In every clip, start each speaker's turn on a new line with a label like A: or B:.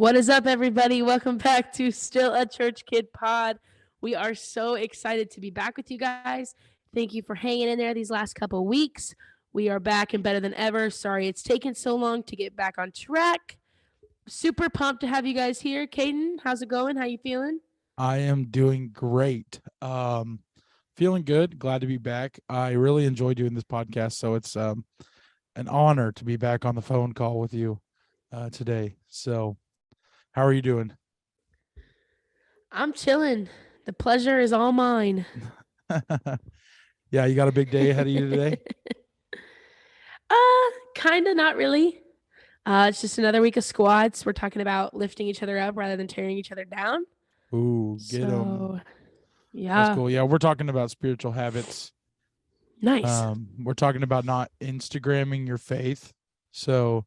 A: What is up, everybody? Welcome back to Still a Church Kid Pod. We are so excited to be back with you guys. Thank you for hanging in there these last couple of weeks. We are back and better than ever. Sorry it's taken so long to get back on track. Super pumped to have you guys here. Caden, how's it going? How you feeling?
B: I am doing great. Feeling good. Glad to be back. I really enjoy doing this podcast, so it's an honor to be back on the phone call with you today. So, how are you doing?
A: I'm chilling. The pleasure is all mine.
B: Yeah, you got a big day ahead of you today.
A: Kind of, not really. It's just another week of squats. We're talking about lifting each other up rather than tearing each other down.
B: Ooh, get them.
A: So,
B: That's
A: yeah,
B: cool. Yeah, we're talking about spiritual habits.
A: nice.
B: We're talking about not Instagramming your faith. So,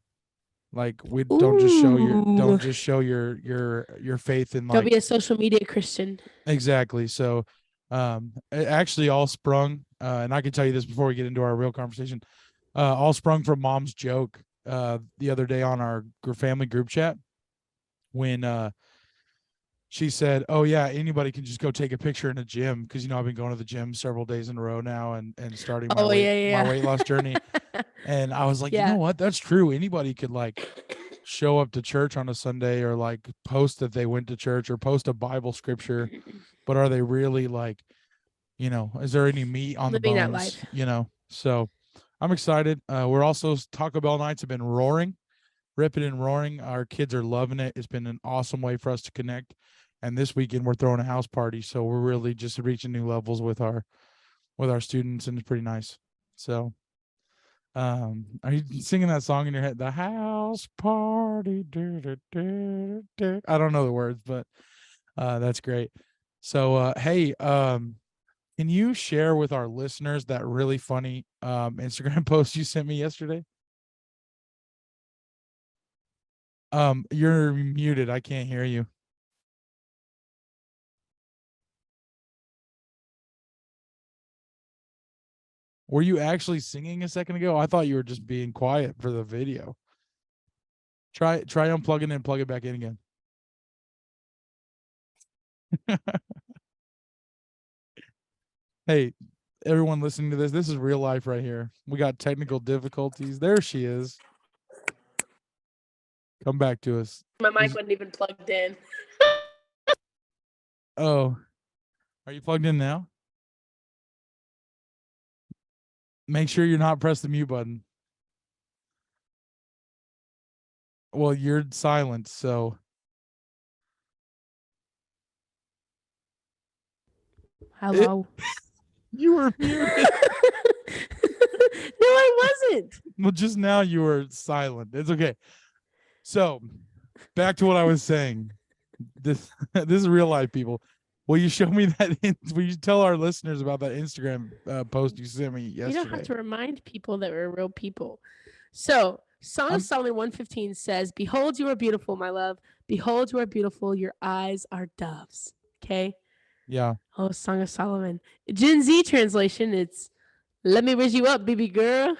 B: like, we don't just show your
A: Ooh.
B: don't just show your faith in
A: Don't be
B: like
A: a social media Christian.
B: exactly. So, it actually all sprung, and I can tell you this before we get into our real conversation. All sprung from Mom's joke the other day on our family group chat when she said, "Oh yeah, anybody can just go take a picture in a gym because I've been going to the gym several days in a row now and starting my
A: Oh,
B: weight
A: yeah,
B: my
A: yeah,
B: weight loss journey."
A: yeah.
B: And I was like, you know
A: Yeah.
B: what? That's true. Anybody could like show up to church on a Sunday or like post that they went to church or post a Bible scripture, but are they really like, is there any meat on the
A: Living that
B: bones?
A: life.
B: So I'm excited. We're also Taco Bell nights have been roaring, ripping and roaring. Our kids are loving it. It's been an awesome way for us to connect. And this weekend we're throwing a house party, so we're really just reaching new levels with our students, and it's pretty nice. So, are you singing that song in your head? The house party. I don't know the words, but that's great. So, hey, can you share with our listeners that really funny Instagram post you sent me yesterday? You're muted. I can't hear you. Were you actually singing a second ago? I thought you were just being quiet for the video. Try unplugging it and plug it back in again. Hey, everyone listening to this is real life right here. We got technical difficulties. There she is. Come back to us.
A: My mic wasn't even plugged in.
B: Oh, are you plugged in now? Make sure you're not press the mute button. Well, you're silent, so
A: Hello.
B: you were muted.
A: No, I wasn't.
B: Well, just now you were silent. It's okay. So, back to what I was saying. This this is real life, people. Will you show me that? Will you tell our listeners about that Instagram post you sent me yesterday?
A: You don't have to remind people that we're real people. So, Song of Solomon 115 says, "Behold, you are beautiful, my love. Behold, you are beautiful. Your eyes are doves." Okay.
B: Yeah.
A: Oh, Song of Solomon. Gen Z translation, it's "Let me raise you up, baby girl."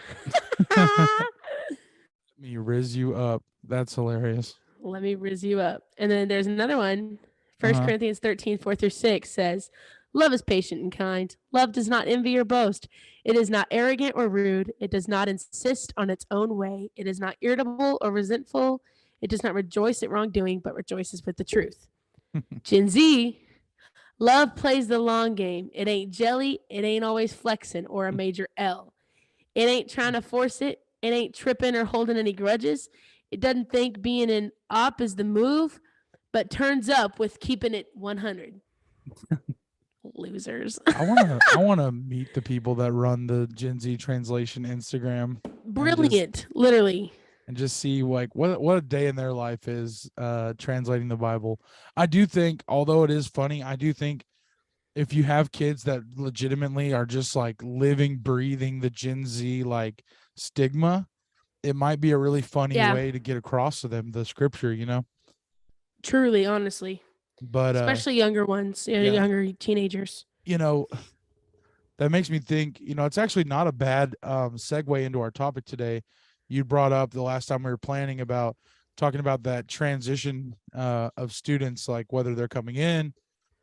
B: Me riz you up. That's hilarious.
A: Let me riz you up. And then there's another one. First
B: Uh-huh.
A: Corinthians 13, 4 through 6 says, "Love is patient and kind. Love does not envy or boast. It is not arrogant or rude. It does not insist on its own way. It is not irritable or resentful. It does not rejoice at wrongdoing, but rejoices with the truth." Gen Z, love plays the long game. It ain't jelly. It ain't always flexing or a major L. It ain't trying to force it. It ain't tripping or holding any grudges. It doesn't think being an op is the move, but turns up with keeping it 100. Losers.
B: I wanna meet the people that run the Gen Z translation Instagram
A: Brilliant, literally.
B: and just see like what a day in their life is translating the Bible. I do think, although it is funny, I do think if you have kids that legitimately are just like living, breathing the Gen Z like stigma, it might be a really funny
A: Yeah,
B: way to get across to them the scripture.
A: truly, honestly.
B: But
A: Especially younger ones,
B: yeah,
A: younger teenagers.
B: you know, that makes me think, it's actually not a bad segue into our topic today. You brought up the last time we were planning about talking about that transition of students, like whether they're coming in,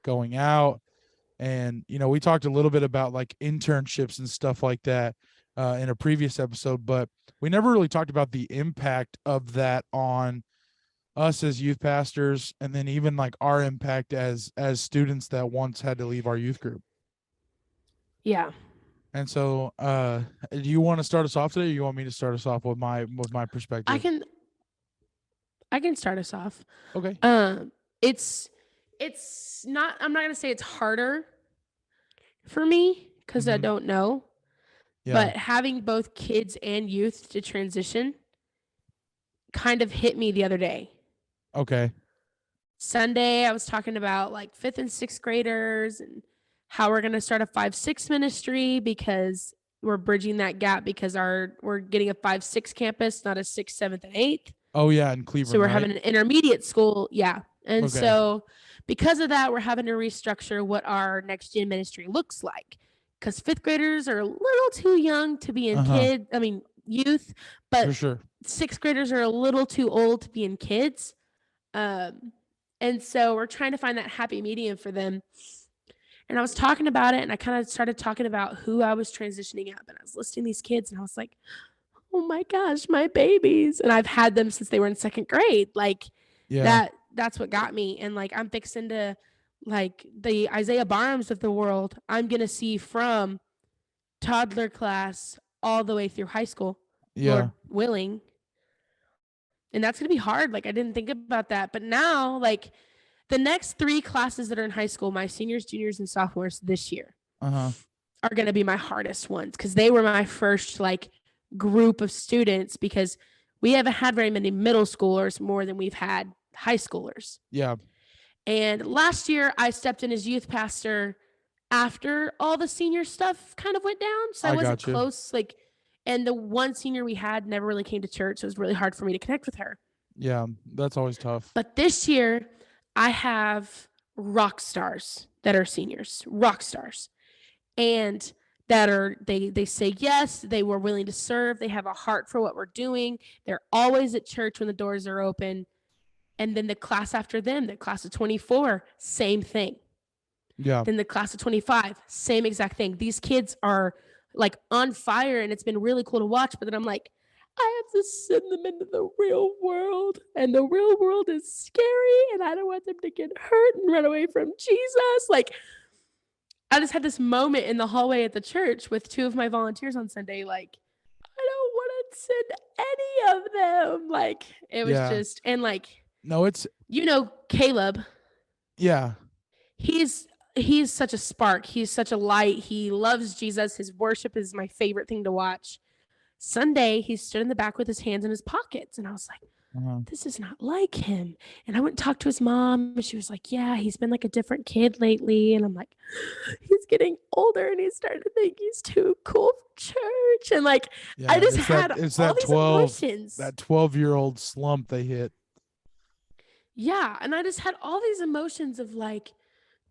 B: going out. And, we talked a little bit about like internships and stuff like that in a previous episode, but we never really talked about the impact of that on us as youth pastors, and then even like our impact as students that once had to leave our youth group.
A: Yeah.
B: And so, do you want to start us off today, or you want me to start us off with my
A: I
B: perspective?
A: can start us off.
B: Okay.
A: It's not, I'm not going to say it's harder for me because I
B: Mhm.
A: don't know,
B: Yeah.
A: but having both kids and youth to transition kind of hit me the other day.
B: Okay.
A: Sunday, I was talking about like 5th and 6th graders and how we're going to start a 5-6 ministry because we're bridging that gap because we're getting a 5-6 campus, not a 6th, 7th, and 8th.
B: Oh yeah, in Cleveland.
A: So we're
B: right?
A: having an intermediate school. Yeah. And
B: Okay.
A: so because of that, we're having to restructure what our next gen ministry looks like. Because 5th graders are a little too young to be in youth,
B: For
A: but
B: sure.
A: 6th graders are a little too old to be in kids. And so we're trying to find that happy medium for them. And I was talking about it, and I kind of started talking about who I was transitioning up. And I was listing these kids, and I was like, oh my gosh, my babies. And I've had them since they were in 2nd grade. Like
B: Yeah.
A: that's what got me. And like I'm fixing to, like, the Isaiah Barhams of the world, I'm gonna see from toddler class all the way through high school,
B: Yeah.
A: Lord willing. And that's gonna be hard. Like I didn't think about that. But now, like, the next 3 classes that are in high school, my seniors, juniors, and sophomores this year, are going to be my hardest ones because they were my first like group of students, because we haven't had very many middle schoolers more than we've had high schoolers.
B: Yeah.
A: And last year I stepped in as youth pastor after all the senior stuff kind of went down. So I wasn't
B: gotcha.
A: close. Like, and the one senior we had never really came to church. So it was really hard for me to connect with her.
B: Yeah, that's always tough.
A: But this year I have rock stars that are seniors, rock stars. And that are they say yes, they were willing to serve, they have a heart for what we're doing, they're always at church when the doors are open. And then the class after them, the class of 24, same thing.
B: Yeah.
A: Then the class of 25, same exact thing. These kids are like on fire, and it's been really cool to watch. But then I'm like, I have to send them into the real world, and the real world is scary, and I don't want them to get hurt and run away from Jesus. Like, I just had this moment in the hallway at the church with 2 of my volunteers on Sunday. Like, I don't want to send any of them. Like, it was just, and like,
B: No, it's
A: Caleb,
B: yeah.
A: he's such a spark. He's such a light. He loves Jesus. His worship is my favorite thing to watch. Sunday, he stood in the back with his hands in his pockets, and I was like, this is not like him. And I went and talked to his mom, and she was like, yeah, he's been like a different kid lately. And I'm like, he's getting older, and he's starting to think he's too cool for church. And like,
B: Yeah,
A: I just
B: it's
A: had
B: that, it's
A: all
B: that
A: these
B: 12
A: emotions.
B: that 12-year-old slump they hit.
A: Yeah, and I just had all these emotions of like,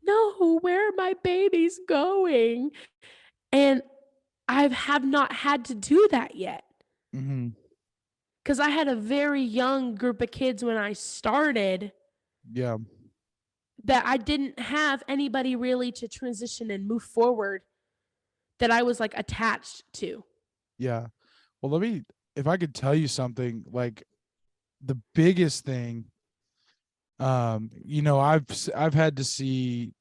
A: no, where are my babies going? And I have not had to do that yet.
B: Mm-hmm.
A: Because I had a very young group of kids when I started.
B: Yeah.
A: That I didn't have anybody really to transition and move forward that I was like attached to.
B: Yeah. Well, if I could tell you something, like the biggest thing, I've had to see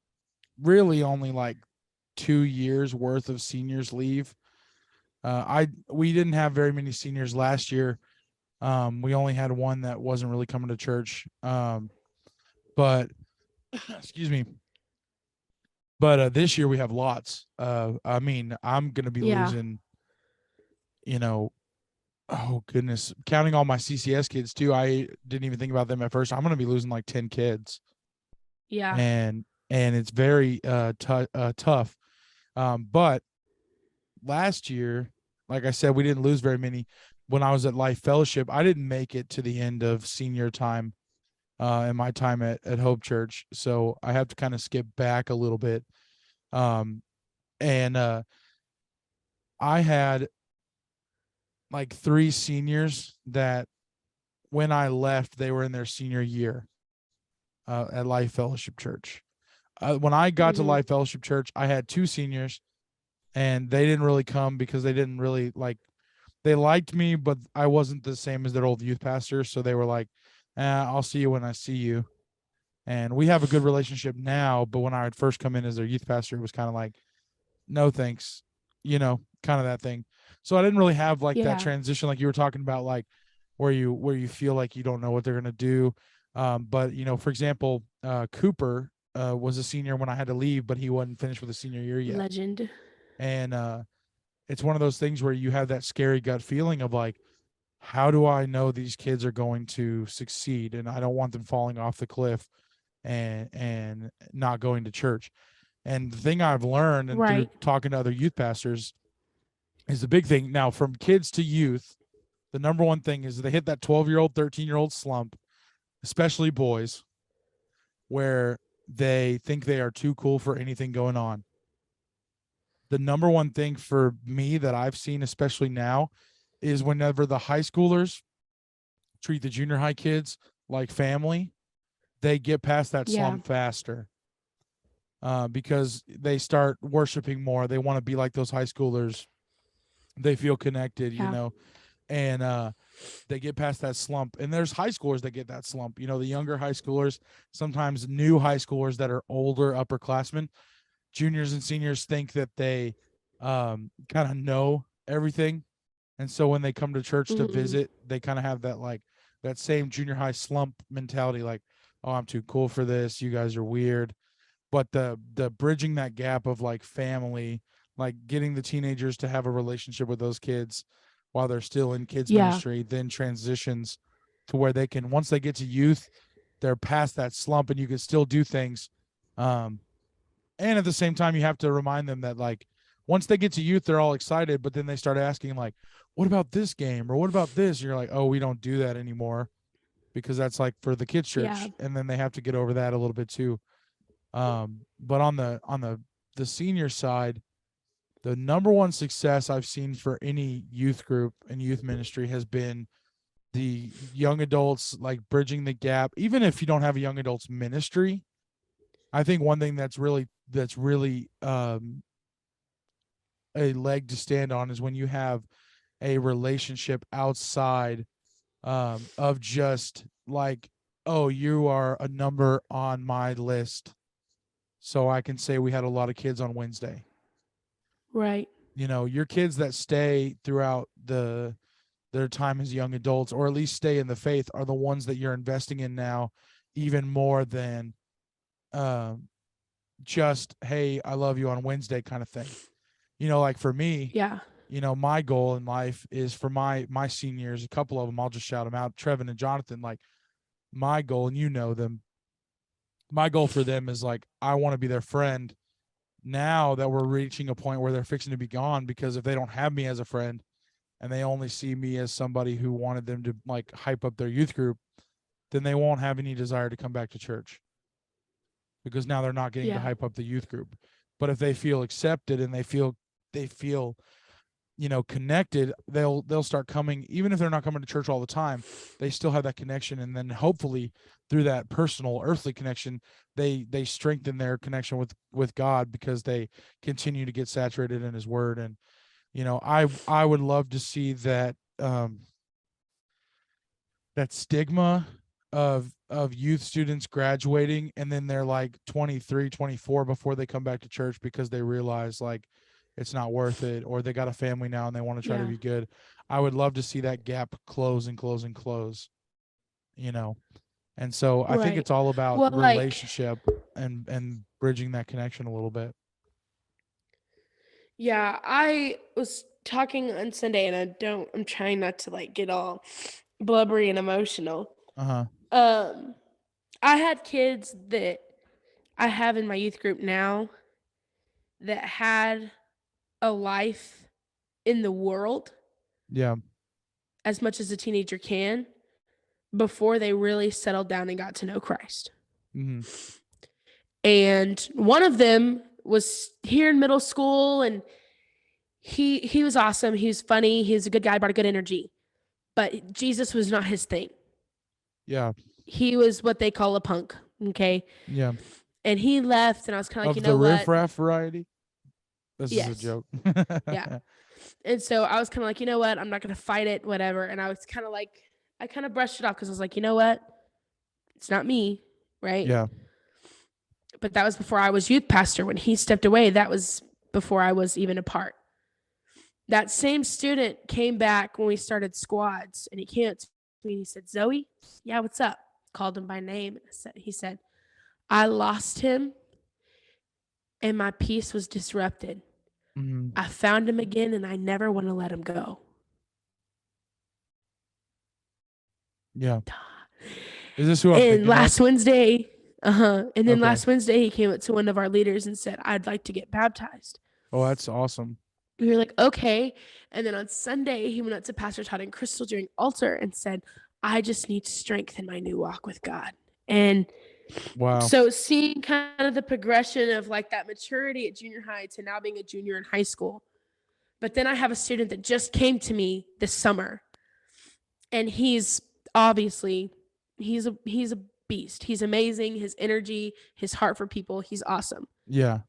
B: really only like 2 years worth of seniors leave. We didn't have very many seniors last year. We only had one that wasn't really coming to church. But excuse me. But this year we have lots. I mean, I'm gonna be losing, oh goodness, counting all my CCS kids too. I didn't even think about them at first. I'm gonna be losing like 10 kids.
A: Yeah.
B: And it's very tough. But last year, like I said, we didn't lose very many. When I was at Life Fellowship, I didn't make it to the end of senior time in my time at Hope Church. So I have to kind of skip back a little bit. And I had like 3 seniors that when I left, they were in their senior year at Life Fellowship Church. When I got to Life Fellowship Church, I had 2 seniors, and they didn't really come because they didn't really like. They liked me, but I wasn't the same as their old youth pastor, so they were like, "I'll see you when I see you." And we have a good relationship now, but when I had first come in as their youth pastor, it was kind of like, "No thanks," kind of that thing. So I didn't really have like that transition, like you were talking about, like where you feel like you don't know what they're gonna do. But for example, Cooper was a senior when I had to leave, but he wasn't finished with the senior year yet.
A: Legend.
B: And it's one of those things where you have that scary gut feeling of like, how do I know these kids are going to succeed? And I don't want them falling off the cliff and not going to church. And the thing I've learned and through talking to other youth pastors is the big thing now from kids to youth. The number one thing is they hit that 12-year-old, 13-year-old slump, especially boys, where they think they are too cool for anything going on. The number one thing for me that I've seen, especially now, is whenever the high schoolers treat the junior high kids like family, they get past that slump faster. Because they start worshiping more. They want to be like those high schoolers. They feel connected, and they get past that slump. And there's high schoolers that get that slump. The younger high schoolers, sometimes new high schoolers that are older upperclassmen, juniors and seniors think that they kind of know everything. And so when they come to church to visit, they kind of have that like that same junior high slump mentality, like, oh, I'm too cool for this. You guys are weird. But the bridging that gap of like family, like getting the teenagers to have a relationship with those kids while they're still in kids ministry, then transitions to where they can, once they get to youth, they're past that slump and you can still do things. And at the same time, you have to remind them that like, once they get to youth, they're all excited, but then they start asking like, what about this game? Or what about this? And you're like, oh, we don't do that anymore because that's like for the kids church. Yeah. And then they have to get over that a little bit too. But on the senior side, the number one success I've seen for any youth group and youth ministry has been the young adults, like bridging the gap. Even if you don't have a young adults ministry, I think one thing that's really a leg to stand on is when you have a relationship outside of just like, oh, you are a number on my list, so I can say we had a lot of kids on Wednesday.
A: Right.
B: Your kids that stay throughout their time as young adults, or at least stay in the faith, are the ones that you're investing in now, even more than just, hey, I love you on Wednesday kind of thing. Like for me, my goal in life is for my seniors, a couple of them, I'll just shout them out, Trevin and Jonathan, like my goal, and them, my goal for them is like, I want to be their friend now that we're reaching a point where they're fixing to be gone, because if they don't have me as a friend and they only see me as somebody who wanted them to like hype up their youth group, then they won't have any desire to come back to church, because now they're not getting to hype up the youth group. But if they feel accepted and they feel connected, they'll start coming. Even if they're not coming to church all the time, they still have that connection, and then hopefully through that personal earthly connection, they strengthen their connection with God, because they continue to get saturated in his word. And I would love to see that that stigma of youth students graduating and then they're like 23, 24 before they come back to church, because they realize like it's not worth it, or they got a family now and they want to try to be good. I would love to see that gap close and close and close, and so I think it's all about relationship and bridging that connection a little bit.
A: Yeah, I was talking on Sunday, and I'm trying not to like get all blubbery and emotional. I had kids that I have in my youth group now that had a life in the world, as much as a teenager can, before they really settled down and got to know Christ.
B: Mm-hmm.
A: And one of them was here in middle school, and he was awesome. He was funny. He was a good guy, brought a good energy. But Jesus was not his thing.
B: Yeah.
A: He was what they call a punk. Okay.
B: Yeah.
A: And he left, and I was kind of like, you
B: Of the
A: know what?
B: riffraff variety. This is a
A: Yes.
B: joke.
A: Yeah. And so I was kind of like, you know what? I'm not going to fight it, whatever. And I was kind of like, I kind of brushed it off because I was like, you know what? It's not me. Right.
B: Yeah.
A: But that was before I was youth pastor. When he stepped away, that was before I was even a part. That same student came back when we started squads, and he came up to me and he said, Zoe, yeah, what's up? Called him by name. And he said, I lost him and my peace was disrupted.
B: Mhm.
A: I found him again and I never want to let him go.
B: Yeah. Is this who I'm
A: And
B: thinking of?
A: last Wednesday, and then
B: Okay.
A: last Wednesday, he came up to one of our leaders and said, I'd like to get baptized.
B: Oh, that's awesome.
A: We were like, okay. And then on Sunday, he went up to Pastor Todd and Crystal during altar and said, I just need strength in my new walk with God. And
B: Wow.
A: so seeing kind of the progression of like that maturity at junior high to now being a junior in high school. But then I have a student that just came to me this summer, and he's obviously he's a beast. He's amazing. His energy, his heart for people, he's awesome.
B: Yeah.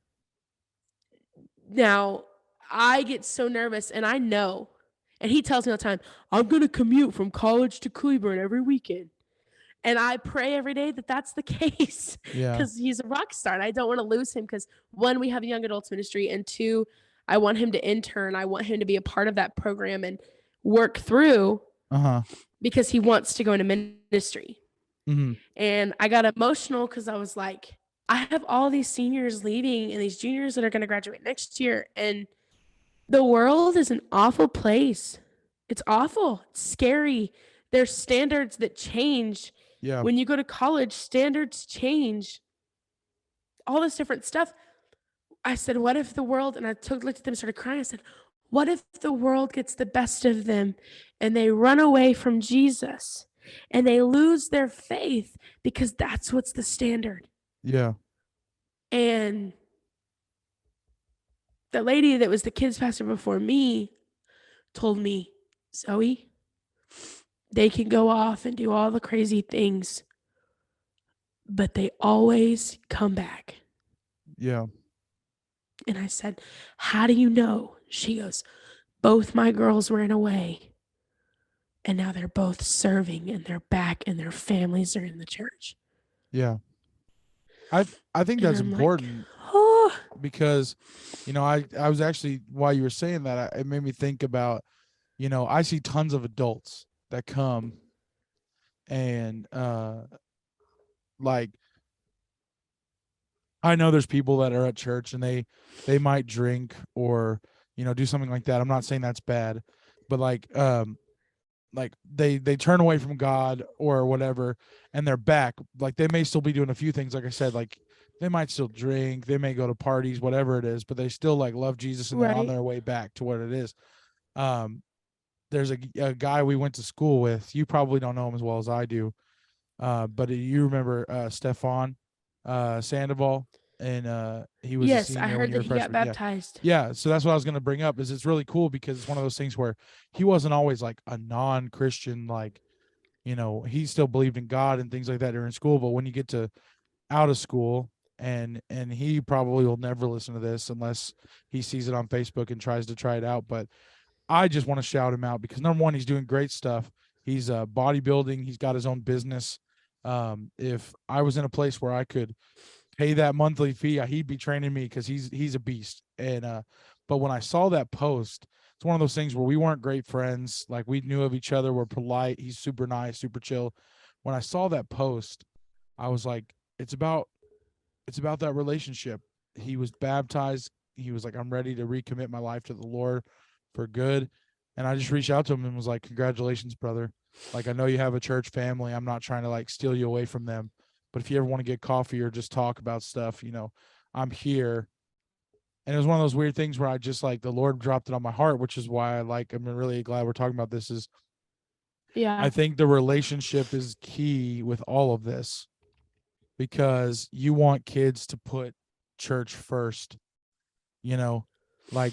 A: Now, I get so nervous, and I know, and he tells me all the time, I'm going to commute from college to Cleburne every weekend. And I pray every day that that's the case
B: Yeah.
A: because he's a rock star. And I don't want to lose him because, one, we have a young adults ministry, and two, I want him to intern. I want him to be a part of that program and work through
B: Uh-huh.
A: because he wants to go into ministry.
B: Mm-hmm.
A: And I got emotional because I was like, I have all these seniors leaving and these juniors that are going to graduate next year. And the world is an awful place. It's awful. It's scary. There's standards that change.
B: Yeah.
A: When you go to college, standards change. All this different stuff. I said, what if the world, and I looked at them and started crying. I said, what if the world gets the best of them and they run away from Jesus and they lose their faith because that's what's the standard?
B: Yeah.
A: And the lady that was the kids pastor before me told me, Zoe, they can go off and do all the crazy things, but they always come back.
B: Yeah.
A: And I said, how do you know? She goes, both my girls ran away. And now they're both serving and they're back and their families are in the church.
B: Yeah. I think
A: And
B: that's
A: I'm like,
B: important
A: oh,
B: because, I was actually, while you were saying that, it made me think about, I see tons of adults that come and, like, I know there's people that are at church and they might drink or, do something like that. I'm not saying that's bad, but like they turn away from God or whatever and they're back. Like they may still be doing a few things, like I said, like they might still drink, they may go to parties, whatever it is, but they still like love Jesus and they're on
A: right.
B: their way back to what it is. There's a guy we went to school with. You probably don't know him as well as I do. But you remember Stefan Sandoval, and he was a
A: Yes, I
B: senior when
A: heard
B: you were
A: that
B: a
A: he got
B: freshman. Yeah.
A: baptized.
B: Yeah, so that's what I was going to bring up. Is it's really cool because it's one of those things where he wasn't always like a non-Christian, like he still believed in God and things like that during school. But when you get to out of school, and he probably will never listen to this unless he sees it on Facebook and tries to try it out. But I just want to shout him out because number one, he's doing great stuff. He's bodybuilding. He's got his own business. If I was in a place where I could pay that monthly fee, he'd be training me because he's a beast. And but when I saw that post, it's one of those things where we weren't great friends. Like we knew of each other. We're polite. He's super nice, super chill. When I saw that post, I was like, it's about that relationship. He was baptized. He was like, I'm ready to recommit my life to the Lord for good. And I just reached out to him and was like, congratulations, brother. Like, I know you have a church family. I'm not trying to like steal you away from them. But if you ever want to get coffee or just talk about stuff, I'm here. And it was one of those weird things where I just like the Lord dropped it on my heart, which is why I'm really glad we're talking about this. Is
A: Yeah.
B: I think the relationship is key with all of this because you want kids to put church first, like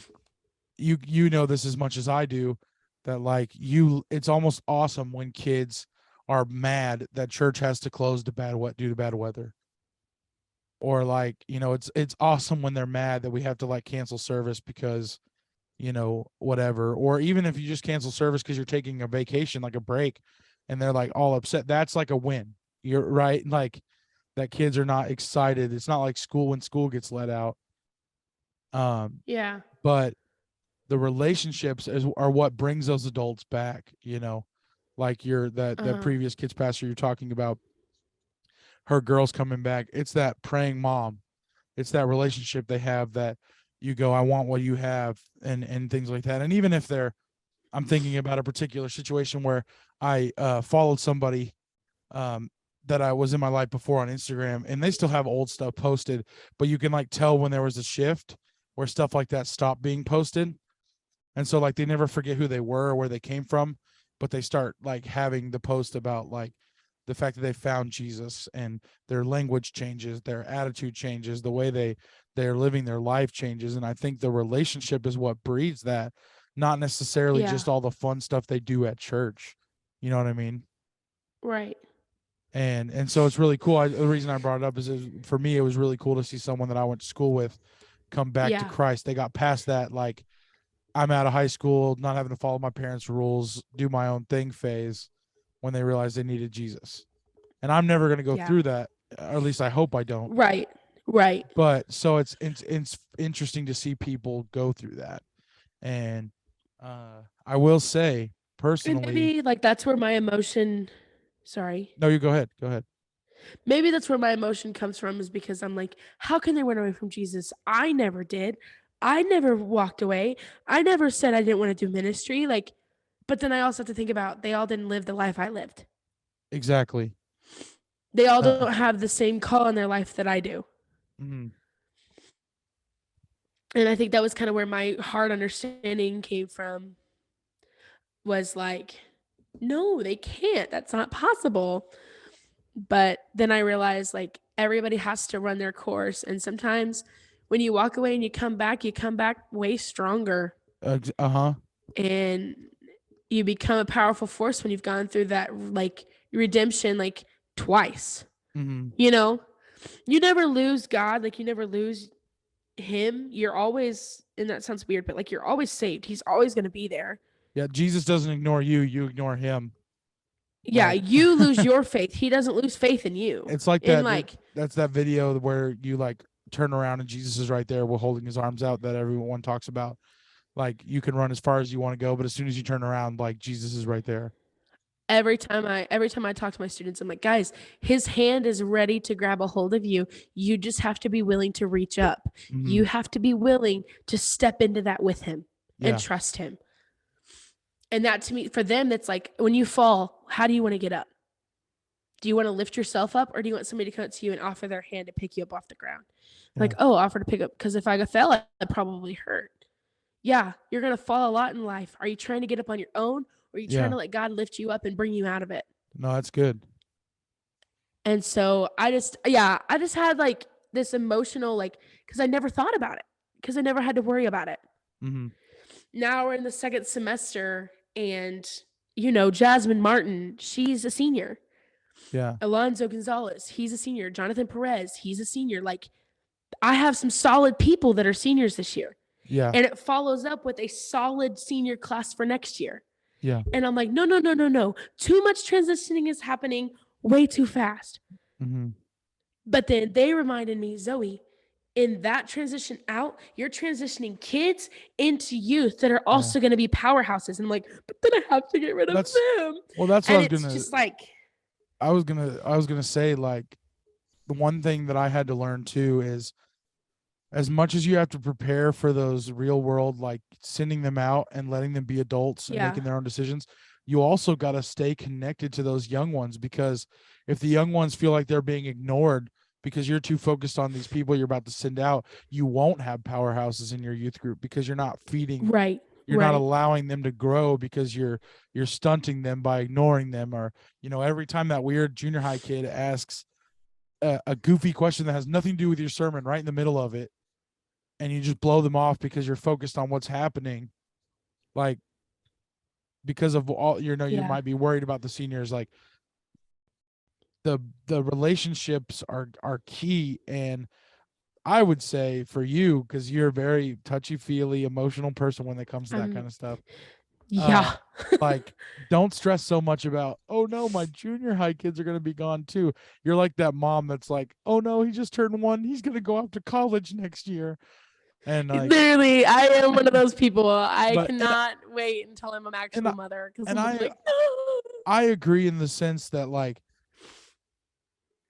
B: you know this as much as I do, that like it's almost awesome when kids are mad that church has to close due to bad weather. Or like, it's awesome when they're mad that we have to like cancel service because, whatever. Or even if you just cancel service because you're taking a vacation, like a break, and they're like all upset, that's like a win. You're right. Like that kids are not excited. It's not like school when school gets let out.
A: Yeah.
B: But the relationships are what brings those adults back, like that
A: Uh-huh.
B: previous kids pastor you're talking about, her girls coming back. It's that praying mom. It's that relationship they have that you go, I want what you have, and things like that. And even if I'm thinking about a particular situation where I followed somebody that I was in my life before on Instagram, and they still have old stuff posted, but you can like tell when there was a shift where stuff like that stopped being posted. And so like they never forget who they were or where they came from, but they start like having the post about like the fact that they found Jesus, and their language changes, their attitude changes, the way they're living their life changes. And I think the relationship is what breeds that, not necessarily
A: Yeah.
B: just all the fun stuff they do at church. You know what I mean?
A: Right.
B: And so it's really cool. The reason I brought it up is for me, it was really cool to see someone that I went to school with come back to
A: Yeah.
B: Christ. They got past that, like, I'm out of high school, not having to follow my parents' rules, do my own thing phase, when they realized they needed Jesus. And I'm never going to go
A: Yeah.
B: through that, or at least I hope I don't.
A: Right. Right.
B: But so it's interesting to see people go through that. And I will say
A: And
B: personally,
A: maybe like that's where my emotion, sorry.
B: no, you go ahead. Go ahead.
A: Maybe that's where my emotion comes from, is because I'm like, how can they run away from Jesus? I never did. I never walked away. I never said I didn't want to do ministry. Like, but then I also have to think about they all didn't live the life I lived.
B: Exactly.
A: They all
B: Uh,
A: don't have the same call in their life that I do.
B: mhm.
A: And I think that was kind of where my hard understanding came from, was like, no, they can't. That's not possible. But then I realized like everybody has to run their course. And sometimes when you walk away and you come back way stronger,
B: Uh-huh.
A: and you become a powerful force when you've gone through that like redemption like twice.
B: Mhm.
A: You know, you never lose God, like you never lose him. You're always, and that sounds weird, but like you're always saved. He's always going to be there.
B: Yeah, Jesus doesn't ignore you, you ignore him.
A: Yeah,
B: Like
A: you lose your faith. He doesn't lose faith in you.
B: it's like
A: And
B: that
A: like,
B: that's that video where you like turn around and Jesus is right there, we're holding his arms out, that everyone talks about. Like you can run as far as you want to go, but as soon as you turn around, like Jesus is right there.
A: every time I talk to my students, I'm like, guys, his hand is ready to grab a hold of you. You just have to be willing to reach up.
B: Mhm.
A: You have to be willing to step into that with him and
B: Yeah.
A: trust him. And that, to me, for them, that's like, when you fall, how do you want to get up? Do you want to lift yourself up, or do you want somebody to come up to you and offer their hand to pick you up off the ground?
B: Yeah.
A: Like, oh, offer to pick up, because if I fell, I'd probably hurt. Yeah, you're going to fall a lot in life. Are you trying to get up on your own, or are you trying
B: Yeah.
A: to let God lift you up and bring you out of it?
B: No, that's good.
A: And so I just had like this emotional, like, because I never thought about it, because I never had to worry about it.
B: Mhm.
A: Now we're in the second semester, and Jasmine Martin, she's a senior.
B: Yeah.
A: Alonzo Gonzalez, he's a senior. Jonathan Perez, he's a senior. Like, I have some solid people that are seniors this year.
B: Yeah.
A: And it follows up with a solid senior class for next year.
B: Yeah.
A: And I'm like, no, no, no, no, no. Too much transitioning is happening way too fast.
B: Mhm.
A: But then they reminded me, Zoe, in that transition out, you're transitioning kids into youth that are
B: Yeah.
A: also going to be powerhouses. And I'm like, but then I have to get rid of
B: That's
A: them.
B: well, that's what
A: And
B: I was
A: it's
B: gonna
A: just like,
B: I was gonna say, like, the one thing that I had to learn too is, as much as you have to prepare for those real world, like sending them out and letting them be adults and
A: yeah,
B: making their own decisions, you also got to stay connected to those young ones, because if the young ones feel like they're being ignored because you're too focused on these people you're about to send out, you won't have powerhouses in your youth group, because you're not feeding,
A: right,
B: you're not
A: right.
B: allowing them to grow, because you're stunting them by ignoring them. Or every time that weird junior high kid asks a goofy question that has nothing to do with your sermon right in the middle of it, and you just blow them off because you're focused on what's happening, like, because of all, you
A: Yeah,
B: might be worried about the seniors. Like, the relationships are key. And I would say for you, because you're a very touchy-feely, emotional person when it comes to that kind
A: I'm
B: of stuff, uh,
A: yeah.
B: like, don't stress so much about, oh no, my junior high kids are gonna be gone too. You're like that mom that's like, oh no, he just turned 1, he's gonna go off to college next year. And like,
A: Literally, I am one of those people. I
B: but
A: cannot wait until I'm an
B: and
A: actual
B: I,
A: mother because
B: and
A: I'm gonna be
B: I
A: like, no.
B: I agree in the sense that, like,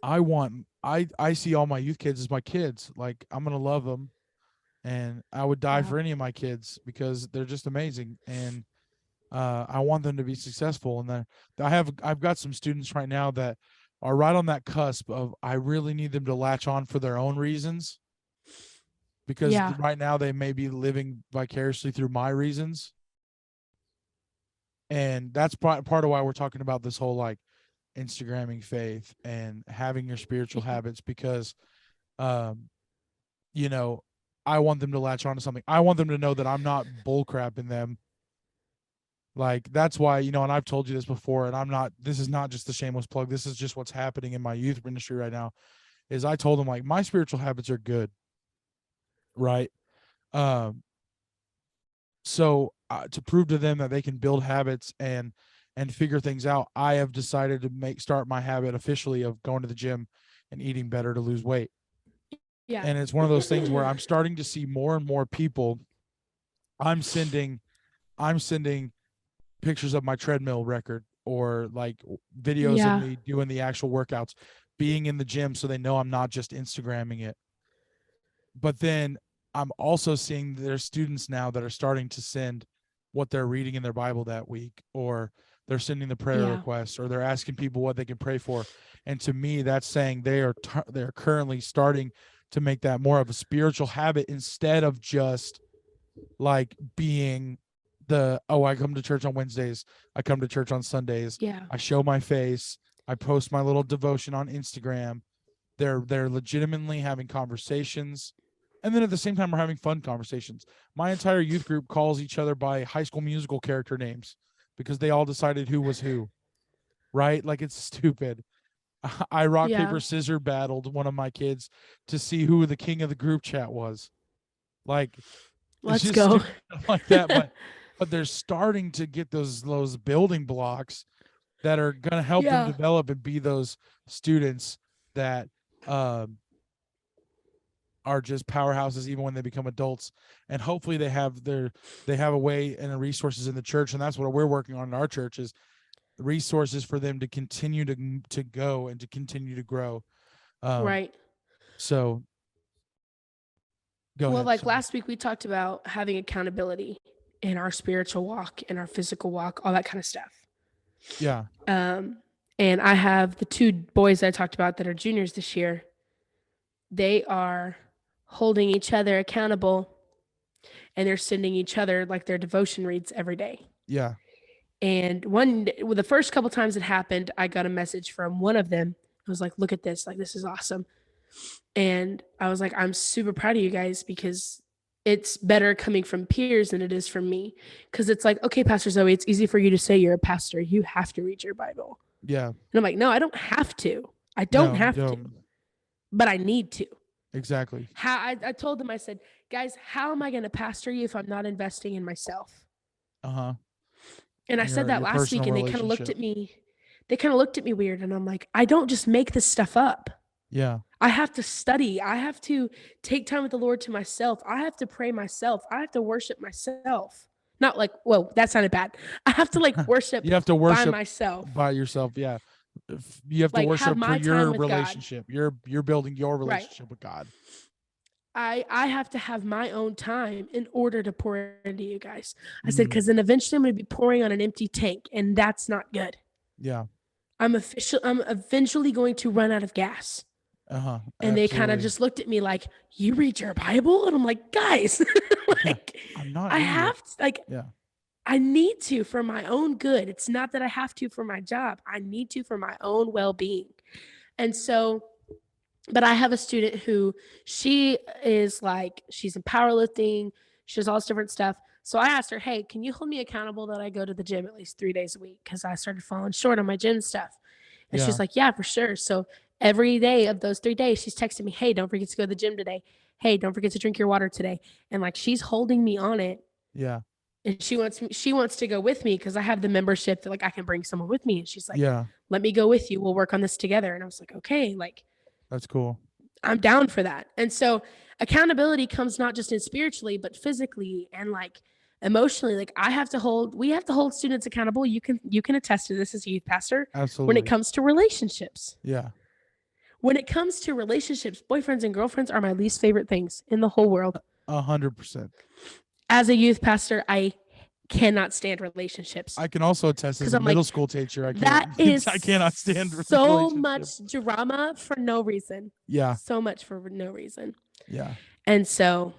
B: I see all my youth kids as my kids. Like, I'm gonna love them, and I would die
A: Yeah.
B: for any of my kids because they're just amazing. And I want them to be successful. And then I've got some students right now that are right on that cusp of, I really need them to latch on for their own reasons, because
A: Yeah.
B: right now they may be living vicariously through my reasons. And that's part of why we're talking about this whole, like, Instagramming faith and having your spiritual habits, because um you know, I want them to latch on to something. I want them to know that I'm not bullcrapping them. Like, that's why, and I've told you this before, and this is not just a shameless plug. This is just what's happening in my youth ministry right now. Is I told them, like, my spiritual habits are good, right? Um, so to prove to them that they can build habits and figure things out, I have decided to start my habit officially of going to the gym and eating better to lose weight.
A: Yeah.
B: And it's one of those things where I'm starting to see more and more people. I'm sending pictures of my treadmill record, or like videos of
A: Yeah.
B: me doing the actual workouts, being in the gym, so they know I'm not just Instagramming it. But then I'm also seeing there's students now that are starting to send what they're reading in their Bible that week, or they're sending the prayer
A: Yeah.
B: requests, or they're asking people what they can pray for. And to me, that's saying they're currently starting to make that more of a spiritual habit, instead of just like being I come to church on Wednesdays, I come to church on Sundays,
A: Yeah.
B: I show my face, I post my little devotion on Instagram. They're legitimately having conversations, and then at the same time we're having fun conversations. My entire youth group calls each other by High School Musical character names because they all decided who was who, right? Like, it's stupid. I rock
A: Yeah.
B: paper scissor battled one of my kids to see who the king of the group chat was. Like, it's
A: Let's
B: just
A: go.
B: stupid stuff like that. But they're starting to get those building blocks that are going to help them
A: Yeah.
B: develop and be those students that um, are just powerhouses even when they become adults. And hopefully they have a way and a resources in the church, and that's what we're working on in our church, is resources for them to continue to go and to continue to grow. Um,
A: Right.
B: so go
A: Well,
B: ahead.
A: like
B: Sorry.
A: last week, we talked about having accountability in our spiritual walk, in our physical walk, all that kind of stuff.
B: Yeah.
A: Um, and I have the two boys that I talked about that are juniors this year. They are holding each other accountable, and they're sending each other like their devotion reads every day.
B: Yeah.
A: And the first couple times it happened, I got a message from one of them. I was like, look at this. Like, this is awesome. And I was like, I'm super proud of you guys because it's better coming from peers than it is from me. Because it's like, okay, Pastor Zoe, it's easy for you to say you're a pastor. You have to read your Bible.
B: Yeah.
A: And I'm like, no, I don't have to. I don't
B: No, you
A: have to,
B: don't.
A: but I need to.
B: Exactly.
A: I told them, I said, guys, how am I going to pastor you if I'm not investing in myself?
B: Uh-huh.
A: And I said that
B: Your
A: last week,
B: personal
A: and they kind of looked
B: relationship.
A: at me. They kind of looked at me weird, and I'm like, I don't just make this stuff up.
B: Yeah.
A: I have to study. I have to take time with the Lord to myself. I have to pray myself. I have to worship myself. Not like, whoa, that sounded bad. I have to like worship
B: You have to
A: by
B: worship
A: myself.
B: by yourself. Yeah. You have to
A: Like have
B: worship for
A: my time
B: your
A: with God.
B: relationship. You're building your
A: Right.
B: relationship with God.
A: I have to have my own time in order to pour into you guys. I said,
B: Mhm.
A: because then eventually I'm going to be pouring on an empty tank, and that's not good.
B: Yeah.
A: I'm eventually going to run out of gas.
B: Uh-huh.
A: And they kind of
B: Absolutely.
A: just looked at me like, you read your Bible? And I'm like, guys, like,
B: I'm not
A: I
B: an idiot.
A: have to, like,
B: Yeah.
A: I need to for my own good. It's not that I have to for my job. I need to for my own well-being. And so, but I have a student who she is like, she's in powerlifting, she does all this different stuff. So I asked her, hey, can you hold me accountable that I go to the gym at least 3 days a week? Because I started falling short on my gym stuff. And
B: Yeah.
A: she's like, yeah, for sure. So every day of those 3 days, she's texting me, hey, don't forget to go to the gym today. Hey, don't forget to drink your water today. And like, she's holding me on it.
B: Yeah.
A: And she wants to go with me because I have the membership that like I can bring someone with me. And she's like,
B: Yeah.
A: let me go with you. We'll work on this together. And I was like, okay, like
B: That's cool.
A: I'm down for that. And so accountability comes not just in spiritually, but physically and like emotionally. Like we have to hold students accountable. You can attest to this as a youth pastor when
B: Absolutely.
A: it comes to relationships.
B: Yeah.
A: When it comes to relationships, boyfriends and girlfriends are my least favorite things in the whole world.
B: 100%.
A: As a youth pastor, I cannot stand relationships.
B: I can also attest as
A: 'Cause
B: a
A: I'm like,
B: middle school teacher. I
A: that
B: can't.
A: is
B: I cannot stand
A: so
B: relationships.
A: much drama for no reason.
B: Yeah.
A: So much for no reason.
B: Yeah.
A: And so,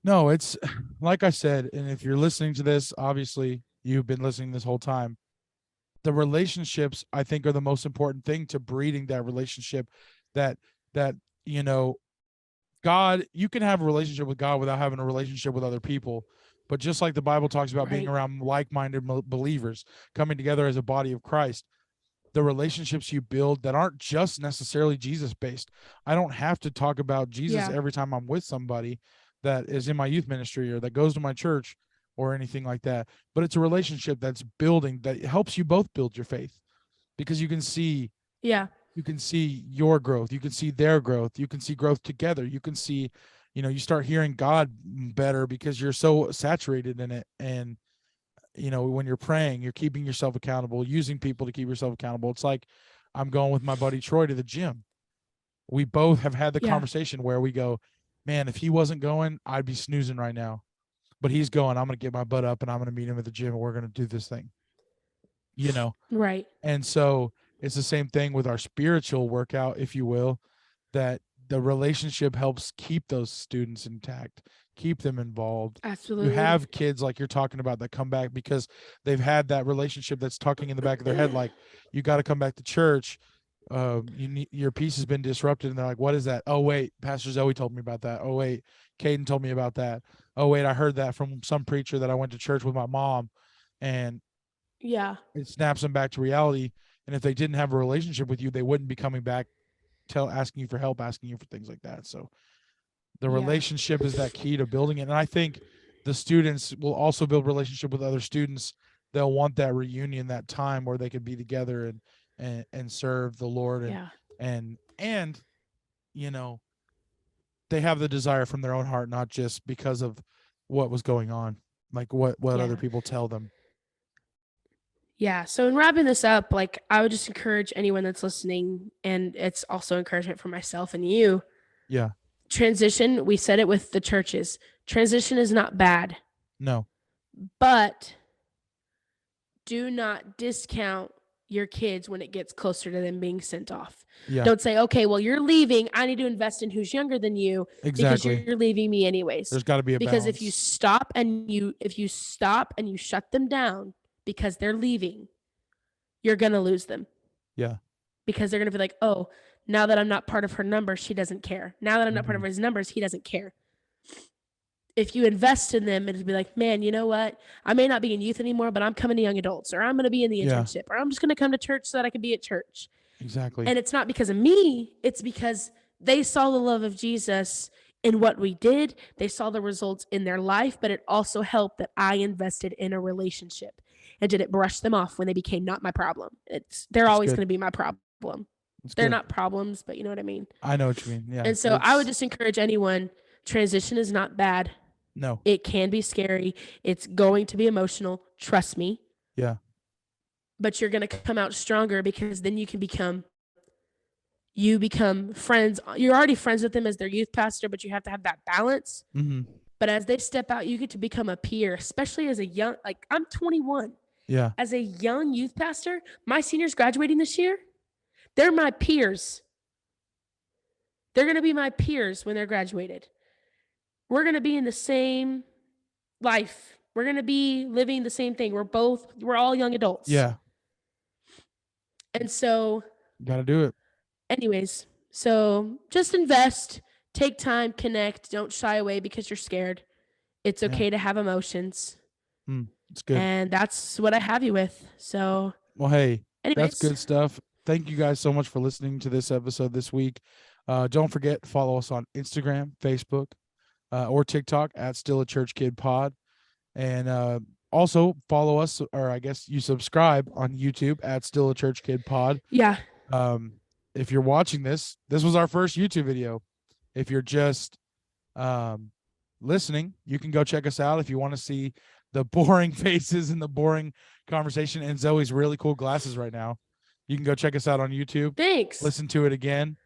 B: No, it's like I said, and if you're listening to this, obviously you've been listening this whole time. The relationships I think are the most important thing to breeding that relationship. That you know, God, you can have a relationship with God without having a relationship with other people. But just like the Bible talks about being
A: right.
B: around like-minded believers, coming together as a body of Christ, the relationships you build that aren't just necessarily Jesus based. I don't have to talk about Jesus
A: Yeah.
B: every time I'm with somebody that is in my youth ministry or that goes to my church or anything like that. But it's a relationship that's building, that helps you both build your faith, because you can see
A: Yeah.
B: your growth, you can see their growth, you can see growth together, you can see, you start hearing God better because you're so saturated in it. And when you're praying, you're keeping yourself accountable, using people to keep yourself accountable. It's like I'm going with my buddy Troy to the gym. We both have had the
A: Yeah.
B: conversation where we go, man, if he wasn't going, I'd be snoozing right now. But he's going, I'm going to get my butt up and I'm going to meet him at the gym and we're going to do this thing.
A: Right.
B: And so it's the same thing with our spiritual workout, if you will, that the relationship helps keep those students intact, keep them involved.
A: Absolutely.
B: You have kids like you're talking about that come back because they've had that relationship that's tucking in the back of their head, like, you got to come back to church. Your peace has been disrupted, and they're like, what is that? Oh wait, Pastor Zoe told me about that. Oh wait, Caden told me about that. Oh wait, I heard that from some preacher that I went to church with my mom. And
A: Yeah.
B: it snaps them back to reality. And if they didn't have a relationship with you, they wouldn't be coming back, asking you for help, asking you for things like that. So the relationship is that key to building it. And I think the students will also build relationship with other students. They'll want that reunion, that time where they could be together and serve the Lord. And they have the desire from their own heart, not just because of what was going on, like what other people tell them.
A: Yeah. So in wrapping this up, like I would just encourage anyone that's listening, and it's also encouragement for myself and you.
B: Yeah.
A: Transition, we said it with the churches. Transition is not bad.
B: No.
A: But do not discount your kids when it gets closer to them being sent off.
B: Yeah.
A: Don't say, okay, well, you're leaving. I need to invest in who's younger than you
B: Exactly.
A: because you're leaving me anyways.
B: There's got to be a
A: because
B: balance.
A: if you stop and you shut them down because they're leaving, you're gonna lose them.
B: Yeah.
A: Because they're gonna be like, oh, now that I'm not part of her numbers, she doesn't care. Now that I'm not part of
B: Mhm.
A: his numbers, he doesn't care. If you invest in them, it'll be like, man, you know what? I may not be in youth anymore, but I'm coming to young adults, or I'm going to be in the
B: Yeah.
A: internship, or I'm just going to come to church so that I can be at church.
B: Exactly.
A: And it's not because of me. It's because they saw the love of Jesus in what we did. They saw the results in their life, but it also helped that I invested in a relationship. And did it brush them off when they became not my problem? They're always going to be my problem. They're not problems, but you know what I mean?
B: I know what you mean. Yeah.
A: And so I would just encourage anyone, transition is not bad.
B: No.
A: It can be scary. It's going to be emotional. Trust me.
B: Yeah.
A: But you're going to come out stronger because then you become friends. You're already friends with them as their youth pastor, but you have to have that balance.
B: Mm-hmm.
A: But as they step out, you get to become a peer, especially as a young, like I'm 21.
B: Yeah.
A: As a young youth pastor, my seniors graduating this year, they're my peers. They're going to be my peers when they're graduated. We're going to be in the same life. We're going to be living the same thing. We're all young adults.
B: Yeah.
A: And so,
B: got to do it.
A: Anyways, so just invest, take time, connect, don't shy away because you're scared. It's okay to have emotions.
B: It's good.
A: And that's what I have you with. So,
B: well, hey,
A: Anyways,
B: That's good stuff. Thank you guys so much for listening to this episode this week. Don't forget to follow us on Instagram, Facebook, or TikTok at Still a Church Kid Pod. And also follow us, or I guess you subscribe on YouTube at Still a Church Kid Pod.
A: yeah.
B: If you're watching this was our first YouTube video. If you're just listening, you can go check us out if you want to see the boring faces and the boring conversation and Zoe's really cool glasses right now. You can go check us out on YouTube.
A: Thanks.
B: Listen to it again.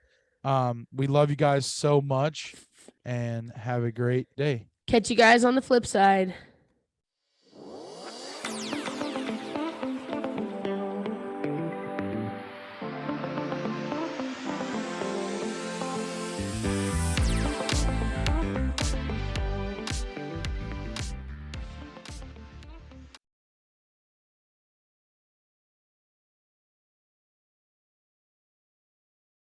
B: We love you guys so much and have a great day.
A: Catch you guys on the flip side.